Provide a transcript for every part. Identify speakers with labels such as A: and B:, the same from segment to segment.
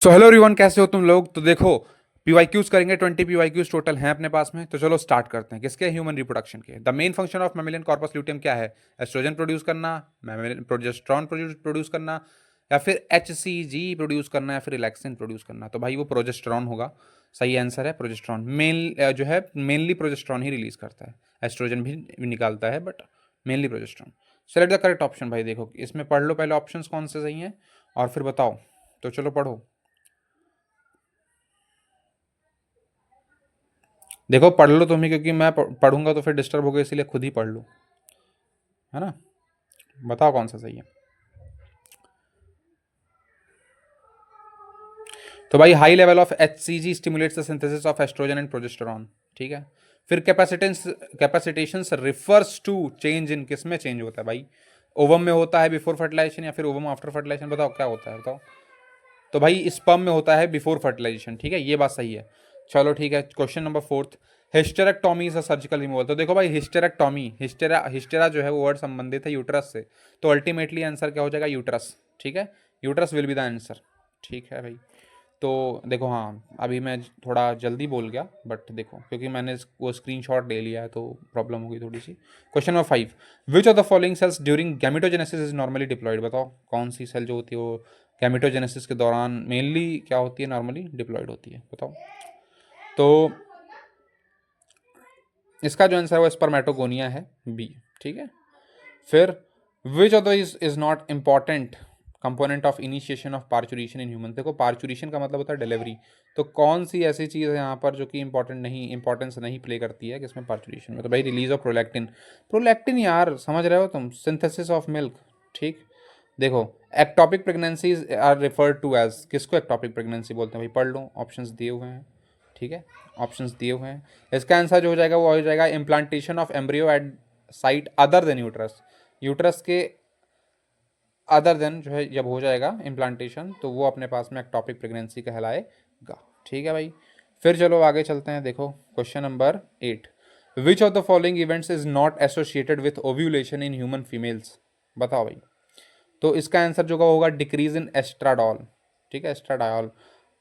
A: So hello everyone, कैसे हो तुम लोग। तो देखो, पीवाईक्यूज करेंगे। 20 पीवाईक्यूज टोटल हैं अपने पास में। तो चलो स्टार्ट करते हैं। किसके? ह्यूमन रिप्रोडक्शन के। The main function of mammalian corpus luteum क्या है? एस्ट्रोजन प्रोड्यूस करना, मैमेलियन प्रोजेस्ट्रॉन प्रोड्यूस करना, या फिर एचसीजी प्रोड्यूस करना, या फिर रिलैक्सिन प्रोड्यूस करना। तो भाई वो प्रोजेस्ट्रॉन होगा। सही आंसर है प्रोजेस्ट्रॉन। मेन जो है मेनली प्रोजेस्ट्रॉन ही रिलीज करता है। एस्ट्रोजन भी निकालता है but mainly progesterone. Select the correct option. भाई देखो, इसमें पढ़ लो पहले ऑप्शंस कौन से सही हैं और फिर बताओ। तो चलो पढ़ो। देखो पढ़ लो तुम ही, क्योंकि मैं पढ़ूंगा तो फिर डिस्टर्ब होगा, इसीलिए खुद ही पढ़ लो, है ना। बताओ कौन सा सही है। तो भाई high level of HCG stimulates the synthesis of estrogen and progesterone. ठीक है। फिर capacitance refers to change in, किस में चेंज होता है भाई? ओवम में होता है बिफोर फर्टिलाइजेशन, या फिर ओवम आफ्टर फर्टिलाइजेशन? बताओ क्या होता है, बताओ। तो भाई स्पर्म में होता है बिफोर फर्टिलाइजेशन। ठीक है, ये बात सही है। चलो ठीक है, question number fourth. Hysterectomy is a surgical removal. तो देखो भाई, हिस्टेरेक्टोमी, हिस्टेरा जो है वो वर्ड संबंधित है यूट्रस से। तो अल्टीमेटली आंसर क्या हो जाएगा? यूट्रस। ठीक है, uterus will be the answer. ठीक है भाई। तो देखो, हाँ अभी मैं थोड़ा जल्दी बोल गया, बट देखो क्योंकि मैंने वो स्क्रीनशॉट ले लिया है तो प्रॉब्लम होगी थोड़ी सी। Question number 5। Which of the following cells during gametogenesis is normally diploid? बताओ कौन सी सेल जो होती है वो गैमेटोजेनेसिस के दौरान मेनली क्या होती है? नॉर्मली डिप्लॉयड होती है, बताओ। तो इसका जो आंसर है वो स्पर्मेटोगोनिया है, बी। ठीक है। फिर विच of the is not important component of initiation of parturition in human? देखो पार्चुरेशन का मतलब होता है डिलीवरी। तो कौन सी ऐसी चीज़ है यहाँ पर जो कि इंपॉर्टेंस नहीं प्ले करती है किसमें? पार्चुरेशन में। तो भाई रिलीज ऑफ प्रोलैक्टिन। प्रोलैक्टिन यार समझ रहे हो तुम, सिंथेसिस ऑफ मिल्क। ठीक। देखो, ectopic pregnancies are referred to as, किसको एक्टॉपिक प्रेगनेंसी बोलते हैं भाई? पढ़ लो, ऑप्शंस दिए हुए हैं। ठीक है, ऑप्शंस दिए हुए हैं। इसका आंसर जो हो जाएगा वो हो जाएगा implantation of embryo at site other than uterus. Uterus के अदर देन जो है जब हो जाएगा इम्प्लांटेशन, तो वो अपने पास में एक्टॉपिक प्रेगनेंसी कहलाएगा। ठीक है भाई। फिर चलो आगे चलते हैं। देखो question number 8। Which of the following events is not associated with ovulation in human females? बताओ भाई। तो इसका आंसर जो होगा डिक्रीज इन एस्ट्राडॉल। ठीक है, एस्ट्राडायोल।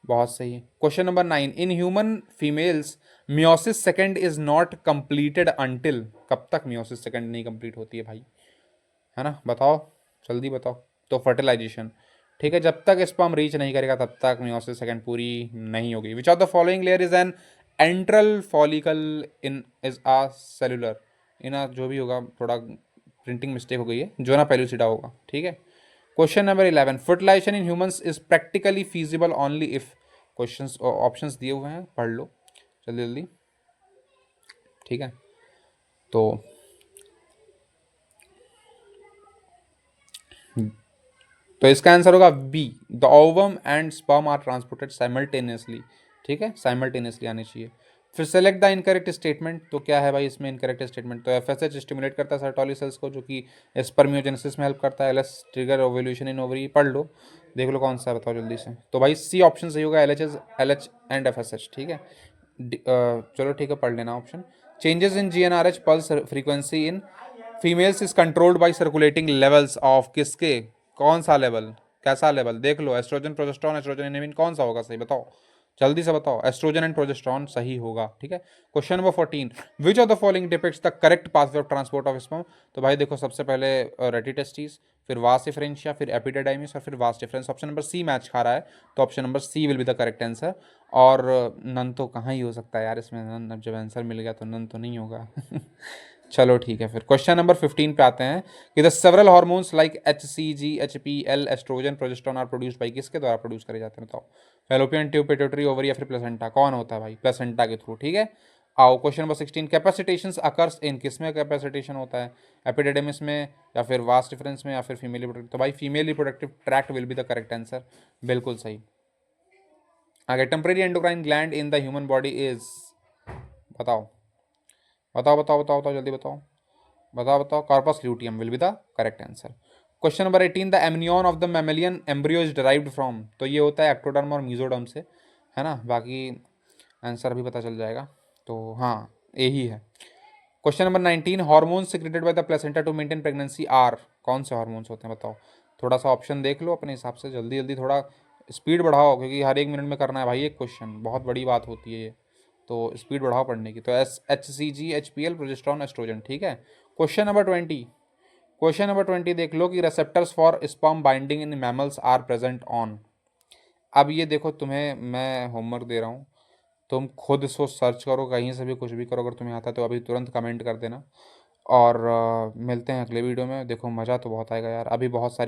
A: बहुत सही है। Question number 9। In human females meiosis second is not completed until, कब तक मियोसिस सेकेंड नहीं कंप्लीट होती है भाई? है ना, बताओ, जल्दी बताओ। तो फर्टिलाइजेशन। ठीक है, जब तक स्पर्म रीच नहीं करेगा तब तक मियोसिस सेकेंड पूरी नहीं होगी। Which of the following layer is an antral follicle in is acellular? इन जो भी होगा, थोड़ा प्रिंटिंग मिस्टेक हो गई है, जो ना पेलुसिडा होगा। ठीक है। Question number 11। Fertilization in humans is practically feasible only if, questions options दिए हुए हैं, पढ़ लो जल्दी जल्दी। ठीक है। तो इसका आंसर होगा B, the ovum and sperm are transported simultaneously. ठीक है, साइमल्टेनियसली आनी चाहिए। फिर सेलेक्ट द इनकरेक्ट स्टेटमेंट। तो क्या है भाई इसमें इनकरेक्ट स्टेटमेंट? तो एफएसएच स्टिमुलेट करता है सर्टोली सेल्स को, जो कि स्पर्मियोजेनेसिस में हेल्प करता है। LS trigger ovulation in ovary. पढ़ लो, देख लो कौन सा है, बताओ जल्दी से। तो भाई सी ऑप्शन सही होगा, एलएच एंड एफएसएच। ठीक है। चलो ठीक है, पढ़ लेना option. Changes in GnRH pulse frequency in females is controlled by circulating levels of, किसके? कौन सा लेवल, कैसा लेवल? देख लो, एस्ट्रोजन प्रोजेस्टेरॉन एस्ट्रोजन एनेमिन, कौन सा होगा सही? बताओ जल्दी से बताओ। एस्ट्रोजन एंड प्रोजेस्टेरॉन सही होगा। ठीक है। Question number 14। Which of the following depicts the correct pathway of transport of sperm? तो भाई देखो, सबसे पहले रेटिटेस्टिस, फिर वास डिफरेंशिया, फिर एपिडाइमिस, और फिर vas deferens. Option number C match खा रहा है, तो option number C will be the correct answer. और नन तो कहाँ ही हो सकता है यार इसमें, नन अब जब आंसर मिल गया तो नन तो नहीं होगा। चलो ठीक है, फिर क्वेश्चन नंबर 15 पे आते हैं कि the several hormones like H C G, H P L, estrogen, progesterone are produced by, किसके द्वारा प्रोड्यूस करे जाते हैं? बताओ। फेलोपियन ट्यूब, पिट्यूटरी, ओवरी, या फिर प्लेसेंटा? कौन होता है भाई? प्लेसेंटा के थ्रू। ठीक है। आओ क्वेश्चन नंबर 16। कैपेसिटेशंस अकर्स इन, किसमें कैपेसिटेशन होता है? एपिडेमिस में, या फिर वास्ट डिफरेंस में, या फिर फीमेल रिप्रोडक्टिव? तो भाई female reproductive tract will be the correct answer. बिल्कुल सही। आगे, temporary endocrine gland in the human body is, बताओ बताओ बताओ बताओ बताओ जल्दी बताओ। बताओ बताओ। Corpus luteum will be the correct answer. Question number 18। The amnion of the mammalian embryo is derived from? तो ये होता है एक्टोडर्म और मीजोडर्म से, है ना। बाकी आंसर भी पता चल जाएगा। तो हाँ, यही है। Question number 19। Hormones secreted by the placenta to maintain pregnancy are, कौन से हार्मोन्स होते हैं बताओ? थोड़ा सा ऑप्शन देख लो अपने हिसाब से, जल्दी जल्दी थोड़ा स्पीड बढ़ाओ, क्योंकि हर 1 मिनट में करना है भाई एक क्वेश्चन, बहुत बड़ी बात होती है ये। तो स्पीड बढ़ाओ पढ़ने की। तो HCG HPL प्रोजेस्टेरॉन एस्ट्रोजन, ठीक है। क्वेश्चन नंबर 20 देख लो कि receptors for sperm binding in mammals are present on. अब ये देखो, तुम्हें मैं होमवर्क दे रहा हूँ, तुम खुद सो सर्च करो, कहीं से भी कुछ भी करो, अगर तुम्हें आता है तो अभी तुरंत कमेंट कर देना। और मिलते हैं अगले वीडियो में। देखो मज़ा तो बहुत आएगा यार, अभी बहुत सारी